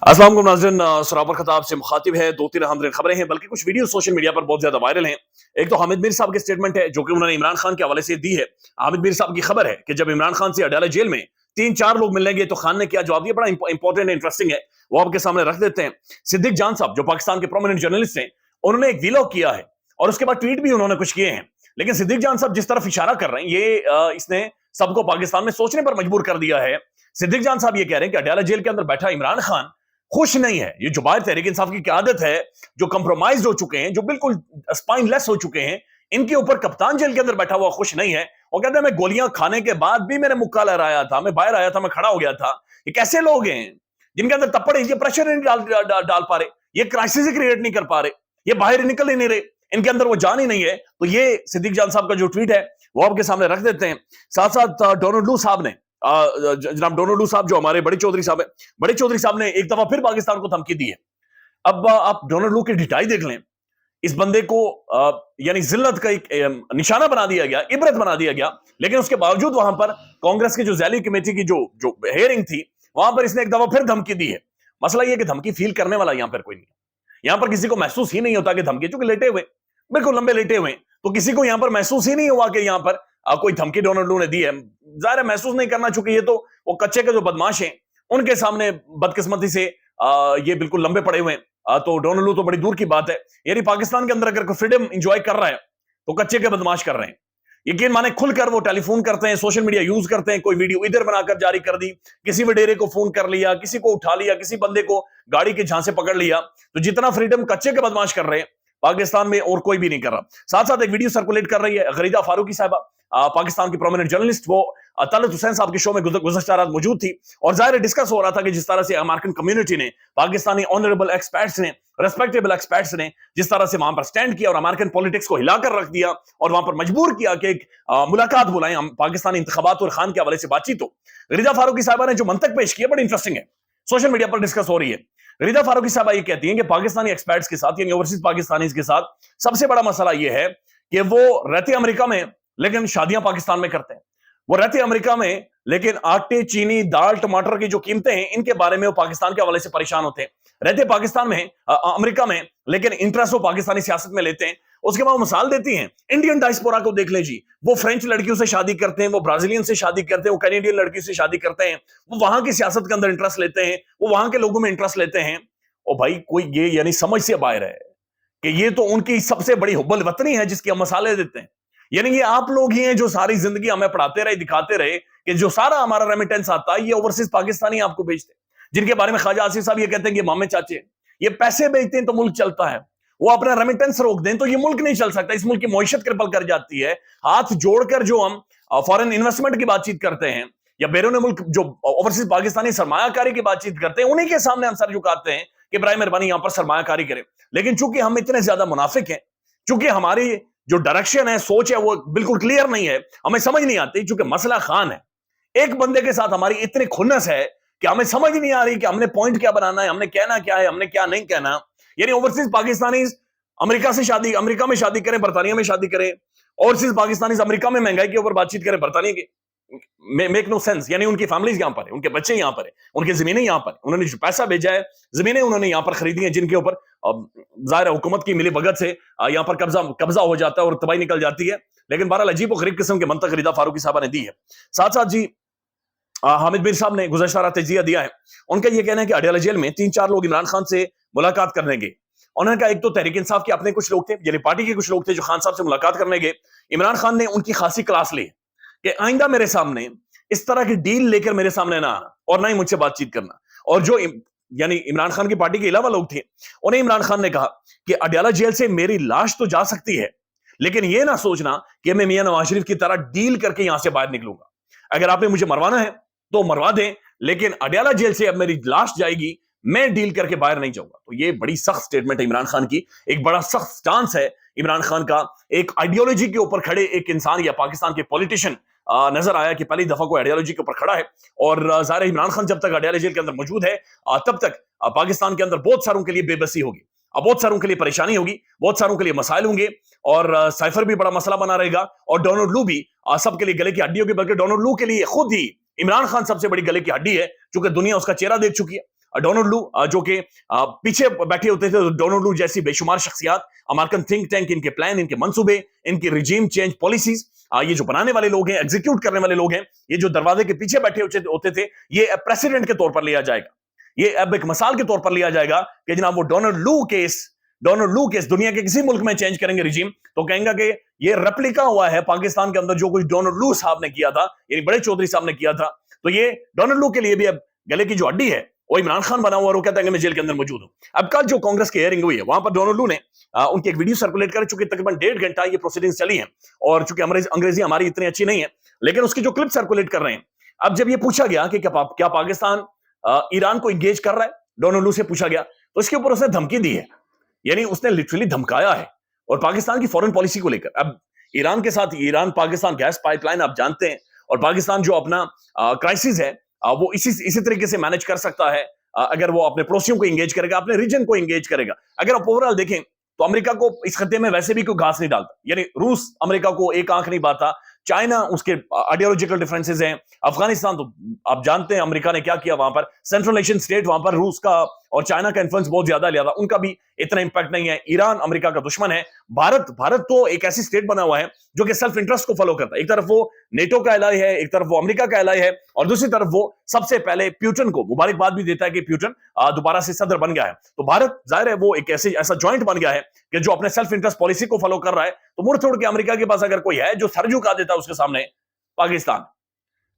अस्सलाम वालेकुम नाज़रीन, सराबर खताब से मुखातिब है। दो तीन अहम खबरें हैं, बल्कि कुछ वीडियो सोशल मीडिया पर बहुत ज्यादा वायरल हैं। एक तो हामिद मीर साहब की स्टेटमेंट है जो कि उन्होंने इमरान खान के हवाले से दी है। हामिद मीर साहब की खबर है कि जब इमरान खान से अडाला जेल में 3-4 लोग मिलेंगे तो खान ने क्या जवाब दिया, बड़ा इंपॉर्टेंट है, इंटरेस्टिंग है, वो आपके सामने रख देते हैं। सिद्दीक जान साहब जो पाकिस्तान के प्रोमिनेंट जर्नलिस्ट हैं, उन्होंने एक वीलॉग किया है और उसके बाद ट्वीट भी उन्होंने कुछ किए हैं। लेकिन सिद्दीक जान साहब जिस तरफ इशारा कर रहे हैं, ये इसने सबको पाकिस्तान में सोचने पर मजबूर कर दिया है। सिद्दीक जान साहब ये कह रहे हैं कि अडाला जेल के अंदर बैठा इमरान खान खुश नहीं है। ये जुबायर तहरीक इंसाफ की क्या आदत है, जो कंप्रोमाइज हो चुके हैं, जो बिल्कुल स्पाइनलेस हो चुके हैं, इनके ऊपर कप्तान जेल के अंदर बैठा हुआ खुश नहीं है। और कहते हैं मैं गोलियां खाने के बाद भी मेरे मुक्का लहराया था, मैं बाहर आया था, मैं खड़ा हो गया था। ये कैसे लोग हैं जिनके अंदर तप्पड़ ये प्रेशर नहीं डाल पा रहे, ये क्राइसिस क्रिएट नहीं कर पा रहे, ये बाहर निकल ही नहीं रहे, इनके अंदर वो जान ही नहीं है। तो ये सिद्दीक जान साहब का जो ट्वीट है वो आपके सामने रख देते हैं। साथ साथ डोनाल्ड लू साहब ने, जनाब डोनाल्ड लू साहब जो हमारे बड़े चौधरी साहब है, बड़े चौधरी साहब ने एक दफा फिर पाकिस्तान को धमकी दी है। अब आप डोनाल्ड लू की ढिठाई देख लें। इस बंदे को यानी जिल्लत का एक निशाना बना दिया गया, इबरत बना दिया गया, लेकिन उसके बावजूद वहां पर कांग्रेस की जो जैली कमेटी की जो जो हेयरिंग थी, वहां पर इसने एक दफा फिर धमकी दी है। मसला यह कि धमकी फील करने वाला यहां पर कोई नहीं है। यहां पर किसी को महसूस ही नहीं होता कि धमकी, चूंकि लेटे हुए, बिल्कुल लंबे लेटे हुए, तो किसी को यहां पर महसूस ही नहीं हुआ कि यहां पर कोई धमकी डोनाल्ड लू ने दी है। जाहिर है महसूस नहीं करना, चूंकि ये तो वो कच्चे के जो बदमाश हैं उनके सामने बदकिस्मती से ये बिल्कुल लंबे पड़े हुए हैं। तो डोनाल्ड लू तो बड़ी दूर की बात है। यानी पाकिस्तान के अंदर अगर कोई फ्रीडम एंजॉय कर रहा है तो कच्चे के बदमाश कर रहे हैं। यकीन माने खुलकर वो टेलीफोन करते हैं, सोशल मीडिया यूज करते हैं, कोई वीडियो इधर बनाकर जारी कर दी, किसी वडेरे को फोन कर लिया, किसी को उठा लिया, किसी बंदे को गाड़ी के झांसे पकड़ लिया। तो जितना फ्रीडम कच्चे के बदमाश कर रहे हैं पाकिस्तान में और कोई भी नहीं कर रहा। साथ साथ एक वीडियो सर्कुलेट कर रही है गरीदा फारूकी साहबा, पाकिस्तान की प्रोमिनेंट जर्नलिस्ट, वो तलत हुसैन साहब के शो में गुज़श्ता रात मौजूद थी और जाहिर डिस्कस हो रहा था कि जिस तरह से अमेरिकन कम्युनिटी ने, पाकिस्तानी ऑनरेबल एक्सपर्ट्स ने, रेस्पेक्टेबल एक्सपर्ट्स ने जिस तरह से वहां पर स्टैंड किया और अमेरिकन पॉलिटिक्स को हिलाकर रख दिया और वहां पर मजबूर किया कि एक मुलाकात बुलाएं, हम पाकिस्तानी इंतखाबात और खान के हवाले से बातचीत हो। गरीदा फारूकी साहबा ने जो मंतक पेश किया बड़ी इंटरेस्टिंग है, सोशल मीडिया पर डिस्कस हो रही है। गरीदा फारूकी साहबा ये कहती हैं कि पाकिस्तानी एक्सपर्ट्स के साथ यानी ओवरसीज पाकिस्तानी के साथ सबसे बड़ा मसला यह है कि वो रहते अमेरिका में लेकिन शादियां पाकिस्तान में करते हैं। वो रहते अमेरिका में लेकिन आटे, चीनी, दाल, टमाटर की जो कीमतें हैं इनके बारे में वो पाकिस्तान के हवाले से परेशान होते हैं। रहते पाकिस्तान में, अमेरिका में, लेकिन इंटरेस्ट वो पाकिस्तानी सियासत में लेते हैं। उसके बाद वो मिसाल देती हैं इंडियन डायस्पोरा को देख ले जी, वो फ्रेंच लड़कियों से शादी करते हैं, वो ब्राजीलियन से शादी करते हैं, वो कैनेडियन लड़कियों से शादी करते हैं, वो वहां की सियासत के अंदर इंटरेस्ट लेते हैं, वो वहां के लोगों में इंटरेस्ट लेते हैं। और भाई कोई ये यानी समझ से बाहर है कि ये तो उनकी सबसे बड़ी हुब्बुल वतनी है जिसकी हम मसाले देते हैं। यानी ये आप लोग ही हैं जो सारी जिंदगी हमें पढ़ाते रहे, दिखाते रहे कि जो सारा हमारा रेमिटेंस आता है ये ओवरसीज पाकिस्तानी आपको भेजते हैं, जिनके बारे में ख्वाजा आसिफ साहब ये कहते हैं कि मामे चाचे ये पैसे भेजते हैं तो मुल्क चलता है, वो अपना रेमिटेंस रोक दें तो ये मुल्क नहीं चल सकता, इस मुल्क की मईशत क्रिपल कर जाती है। हाथ जोड़कर जो हम फॉरेन इन्वेस्टमेंट की बातचीत करते हैं या बैरून मुल्क जो ओवरसीज पाकिस्तानी सरमायाकारी की बातचीत करते हैं, उन्हीं के सामने हम सर झुकाते हैं कि बराए मेहरबानी यहां पर सरमायाकारी करें। लेकिन चूंकि हम इतने ज्यादा मुनाफिक हैं, चूंकि हमारी जो डायरेक्शन है, सोच है, वो बिल्कुल क्लियर नहीं है, हमें समझ नहीं आती, चूंकि मसला खान है, एक बंदे के साथ हमारी इतनी खुन्नस है कि हमें समझ नहीं आ रही कि हमने पॉइंट क्या बनाना है, हमने कहना क्या है, हमने क्या नहीं कहना। यानी ओवरसीज पाकिस्तानी अमेरिका से शादी, अमेरिका में शादी करें, बर्तानिया में शादी करें, ओवरसीज पाकिस्तानी अमेरिका में महंगाई के ऊपर बातचीत करें, बर्तानिया की मेक नो सेंस। यानी उनकी फैमिलीज यहां पर है, उनके बच्चे यहां पर है, उनकी जमीनें यहां पर, उन्होंने जो पैसा भेजा है, जमीनें उन्होंने यहां पर खरीदी हैं, जिनके ऊपर जाहिर है हुकूमत की मिली भगत से यहां पर कब्जा हो जाता है और तबाही निकल जाती है। लेकिन बहरहाल अजीब और गरीब किस्म के मंतक गरीदा फारूकी साहबा ने दी है। साथ साथ जी हामिद मीर साहब ने गुज़श्ता रात तजिया दिया है। उनका यह कहना है कि अडयाला जेल में 3-4 लोग इमरान खान से मुलाकात करने गए। उन्होंने कहा एक तो तहरीक इंसाफ के अपने कुछ लोग थे, यानी पार्टी के कुछ लोग थे जो खान साहब से मुलाकात करने गए। इमरान खान ने उनकी खासी क्लास ली कि आइंदा मेरे सामने इस तरह की डील लेकर मेरे सामने ना आना और ना ही मुझसे बातचीत करना। और जो यानी इमरान खान की पार्टी के अलावा लोग थे, उन्हें इमरान खान ने कहा कि अडयाला जेल से मेरी लाश तो जा सकती है, लेकिन यह ना सोचना कि मैं मियां नवाज शरीफ की तरह डील करके यहां से बाहर निकलूंगा। अगर आपने मुझे मरवाना है तो मरवा दें, लेकिन अडयाला जेल से अब मेरी लाश जाएगी, मैं डील करके बाहर नहीं जाऊंगा। तो ये बड़ी सख्त स्टेटमेंट है इमरान खान की, एक बड़ा सख्त स्टांस है इमरान खान का। एक आइडियोलॉजी के ऊपर खड़े एक इंसान या पाकिस्तान के पॉलिटिशियन नजर आया कि पहली दफा कोई आइडियोलॉजी के ऊपर खड़ा है। और जाहिर इमरान खान जब तक अडयाला जेल के अंदर मौजूद है तब तक पाकिस्तान के अंदर बहुत सारों के लिए बेबसी होगी, बहुत सारों के लिए परेशानी होगी, बहुत सारों के लिए मसाइल होंगे और साइफर भी बड़ा मसला बना रहेगा और डोनाल्ड लू भी सबके लिए गले की हड्डी होगी। बल्कि डोनाल्ड लू के लिए खुद ही इमरान खान सबसे बड़ी गले की हड्डी है, क्योंकि दुनिया उसका चेहरा देख चुकी है, डोनाल्ड लू जो कि पीछे बैठे होते थे, डोनाल्ड लू जैसी बेशुमार शख्सियात, अमेरिकन थिंक टैंक, इनके प्लान, इनके मंसूबे, इनकी रिजीम चेंज पॉलिसीज, ये जो बनाने वाले लोग हैं, एग्जीक्यूट करने वाले लोग हैं, ये जो दरवाजे के पीछे बैठे होते थे, ये प्रेसिडेंट के तौर पर लिया जाएगा, ये अब एक मिसाल के तौर पर लिया जाएगा कि जनाब वो डोनाल्ड लू केस दुनिया के किसी मुल्क में चेंज करेंगे रिजीम, तो कहेंगे कि ये रेप्लिका हुआ है पाकिस्तान के अंदर जो कुछ डोनाल्ड लू साहब ने किया था, यानी बड़े चौधरी साहब ने किया था। तो ये डोनाल्ड लू के लिए भी अब गले की जो हड्डी है वो इमरान खान बना हुआ, और वो कहता है कि मैं जेल के अंदर मौजूद हूं। अब कल जो कांग्रेस की हियरिंग हुई है, वहां पर डोनाल्ड लू ने उनकी एक वीडियो सर्कुलेट कर चुकी, तकरीबन 1.5 घंटा ये प्रोसीडिंग्स चली हैं, और चूंकि अंग्रेजी हमारी इतनी अच्छी नहीं है, लेकिन उसकी जो क्लिप सर्कुलेट कर रहे हैं, अब जब ये पूछा गया कि क्या पाकिस्तान ईरान को इंगेज कर रहा है, डोनाल्ड लू से पूछा गया, तो इसके ऊपर उसने धमकी दी है, यानी उसने लिटरली धमकाया है, और पाकिस्तान की फॉरेन पॉलिसी को लेकर। अब ईरान के साथ ईरान पाकिस्तान गैस पाइपलाइन आप जानते हैं, और पाकिस्तान जो अपना क्राइसिस है वो इसी तरीके से मैनेज कर सकता है अगर वो अपने पड़ोसियों को इंगेज करेगा, अपने रीजन को इंगेज करेगा। अगर आप ओवरऑल देखें तो अमेरिका को इस खत्ते में वैसे भी कोई घास नहीं डालता, यानी रूस अमेरिका को एक आंख नहीं बाता, चाइना उसके आइडियोलॉजिकल डिफरेंसेस हैं, अफगानिस्तान तो आप जानते हैं अमेरिका ने क्या किया वहां पर, सेंट्रल एशियन स्टेट, वहां पर रूस का और चाइना का इन्फ्लुएंस बहुत ज्यादा लिया था, उनका भी इतना इंपैक्ट नहीं है। ईरान अमेरिका का दुश्मन है। भारत तो एक ऐसी स्टेट बना हुआ है जो कि सेल्फ इंटरेस्ट को फॉलो करता है। एक तरफ वो नेटो का एलाई है, एक तरफ वो अमेरिका का एलाई है, और दूसरी तरफ वो सबसे पहले प्यूटन को मुबारकबाद भी देता है कि प्यूटन दोबारा से सदर बन गया है। तो भारत जाहिर है वो एक ऐसा जॉइंट बन गया है कि जो अपने सेल्फ इंटरेस्ट पॉलिसी को फॉलो कर रहा है। तो मुड़ तोड़ के अमेरिका के पास अगर कोई है जो सर झुका देता है उसके सामने, पाकिस्तान।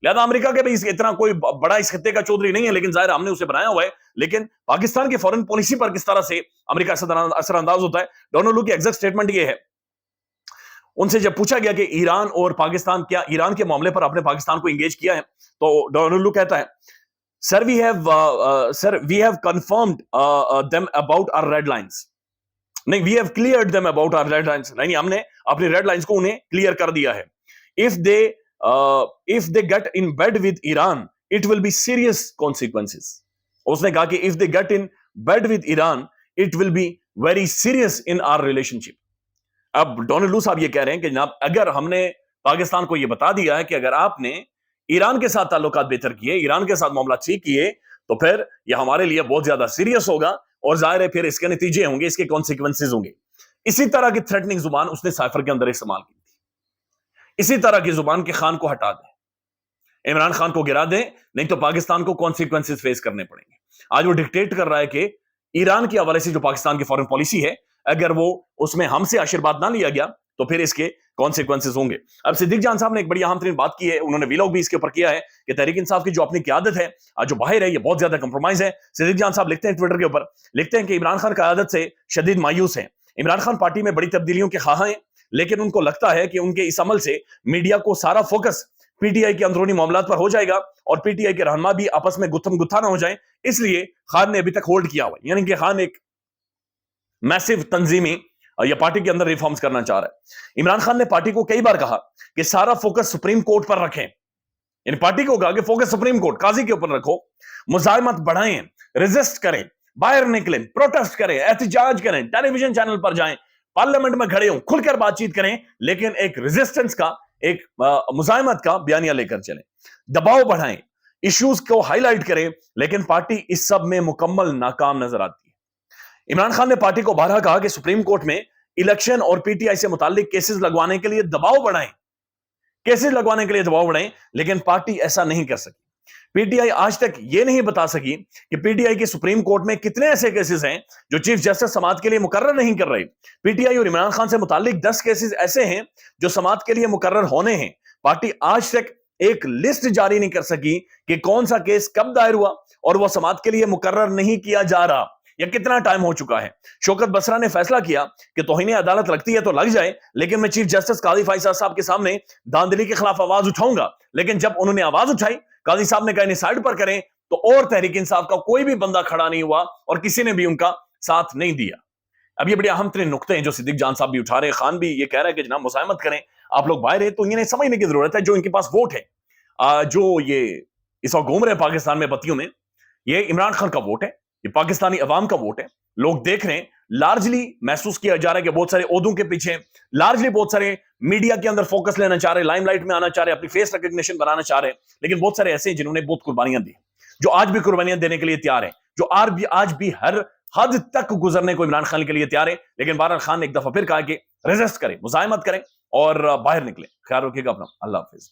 लिहाजा अमेरिका के भी इतना कोई बड़ा इस खत्ते का चौधरी नहीं है, लेकिन जाहिर हमने उसे बनाया हुआ है। लेकिन पाकिस्तान की फॉरेन पॉलिसी पर किस तरह से अमेरिका असरअंदाज होता है, डोनाल्ड लू की एग्जैक्ट स्टेटमेंट ये है, उनसे जब पूछा गया कि ईरान और पाकिस्तान, क्या ईरान के मामले पर आपने पाकिस्तान को एंगेज किया है, तो डोनाल्ड लू कहता है, sir we have confirmed them about our red lines, नहीं we have cleared them about our red lines, नहीं हमने अपनी रेड लाइंस को उन्हें क्लियर कर दिया है। if they get in bed with Iran, it will be serious consequences. उसने कहा कि if they get in bed with Iran, it will be very serious in our relationship. अब डोनाल्ड लू साहब ये कह रहे हैं कि जनाब अगर हमने पाकिस्तान को ये बता दिया है कि अगर आपने ईरान के साथ ताल्लुकात बेहतर किए, ईरान के साथ मामला ठीक किए, तो फिर ये हमारे लिए बहुत ज्यादा सीरियस होगा, और जाहिर है फिर इसके नतीजे होंगे, इसके कॉन्सिक्वेंसेज होंगे। इसी तरह की थ्रेटनिंग जुबान उसने साइफर के अंदर इस्तेमाल की। इसी तरह की जुबान के खान को हटा दें, इमरान खान को गिरा दें, नहीं तो पाकिस्तान को कॉन्सिक्वेंसेस फेस करने पड़ेंगे। आज वो डिक्टेट कर रहा है कि ईरान के हवाले से जो पाकिस्तान की फॉरेन पॉलिसी है, अगर वो उसमें हमसे आशीर्वाद ना लिया गया तो फिर इसके कॉन्सिक्वेंसेस होंगे। अब सिद्दीक जान साहब ने एक बड़ी अहम तरीन बात की है, उन्होंने वीलॉग भी इसके ऊपर किया है कि तहरीक इंसाफ की जो अपनी क़यादत है, जो बाहर है, ये बहुत ज्यादा कंप्रोमाइज है। सिद्दीक जान साहब लिखते हैं ट्विटर के ऊपर, लिखते हैं कि इमरान खान क़यादत से शदीद मायूस है। इमरान खान पार्टी में बड़ी तब्दीलियों के ख्वाह हैं, लेकिन उनको लगता है कि उनके इस अमल से मीडिया को सारा फोकस पीटीआई के अंदरूनी मामलात पर हो जाएगा और पीटीआई के रहनुमा भी आपस में गुत्थम गुत्था ना हो जाए, इसलिए खान ने अभी तक होल्ड किया हुआ, यानी कि खान एक मैसिव तंजीमी या पार्टी के अंदर रिफॉर्म्स करना चाह रहा है। इमरान खान ने पार्टी को कई बार कहा कि सारा फोकस सुप्रीम कोर्ट पर रखें, यानी पार्टी को कहा कि फोकस सुप्रीम कोर्ट, काजी के ऊपर रखो, मुजाहिमत बढ़ाएं, रेजिस्ट करें, बाहर निकलें, प्रोटेस्ट करें, एहतजाज करें, टेलीविजन चैनल पर जाएं, पार्लियामेंट में खड़े हों, खुलकर बातचीत करें, लेकिन एक रेजिस्टेंस का, एक मुजाहिमत का बयानिया लेकर चलें, दबाव बढ़ाएं, इश्यूज को हाईलाइट करें, लेकिन पार्टी इस सब में मुकम्मल नाकाम नजर आती है। इमरान खान ने पार्टी को बारहा कहा कि सुप्रीम कोर्ट में इलेक्शन और पीटीआई से मुताल्लिक केसेस लगवाने के लिए दबाव बढ़ाएं, केसेस लगवाने के लिए दबाव बढ़ाएं, लेकिन पार्टी ऐसा नहीं कर सकी। पीटीआई आज तक ये नहीं बता सकी कि पीटीआई के सुप्रीम कोर्ट में कितने ऐसे केसेस हैं जो चीफ जस्टिस समाअत के लिए मुकर्रर नहीं कर रहे। पीटीआई और इमरान खान से मुताल्लिक 10 केसेस ऐसे हैं जो समाअत के लिए मुकर्रर होने हैं। पार्टी आज तक एक लिस्ट जारी नहीं कर सकी कि कौन सा केस कब दायर हुआ और वह समाअत के लिए मुकर्रर नहीं किया जा रहा, या कितना टाइम हो चुका है। शौकत बसरा ने फैसला किया कि तौहीन अदालत लगती है तो लग जाए, लेकिन मैं चीफ जस्टिस काजी फाइज़ साहब के सामने धांधली के खिलाफ आवाज उठाऊंगा। लेकिन जब उन्होंने आवाज उठाई, काजी साहब ने कहा इन्हें साइड पर करें, तो और तहरीक इंसाफ का कोई भी बंदा खड़ा नहीं हुआ और किसी ने भी उनका साथ नहीं दिया। अब ये बड़े अहम तरीन नुक्ते हैं जो सिद्दीक जान साहब भी उठा रहे हैं। खान भी ये कह रहा है कि जनाब मुसाहमत करें, आप लोग बाहर है, तो इन्हें समझने की जरूरत है जो इनके पास वोट है, जो ये इस वक्त घूम रहे हैं पाकिस्तान में बत्तियों में, ये इमरान खान का वोट है, ये पाकिस्तानी अवाम का वोट है। लोग देख रहे हैं, लार्जली महसूस किया जा रहा है कि बहुत सारे ओहदों के पीछे लार्जली बहुत सारे मीडिया के अंदर फोकस लेना चाह रहे, लाइमलाइट में आना चाह रहे, अपनी फेस रिकग्निशन बनाना चाह रहे, लेकिन बहुत सारे ऐसे हैं जिन्होंने बहुत कुर्बानियां दी। جو آج بھی قربانیاں دینے کے لیے تیار ہیں، جو آج بھی ہر حد تک گزرنے کو عمران خان کے لیے تیار ہے. لیکن بہرحال خان نے ایک دفعہ پھر کہا کہ ریزسٹ کریں، مزاحمت کریں اور باہر نکلیں. خیال رکھیے گا اپنا. اللہ حافظ.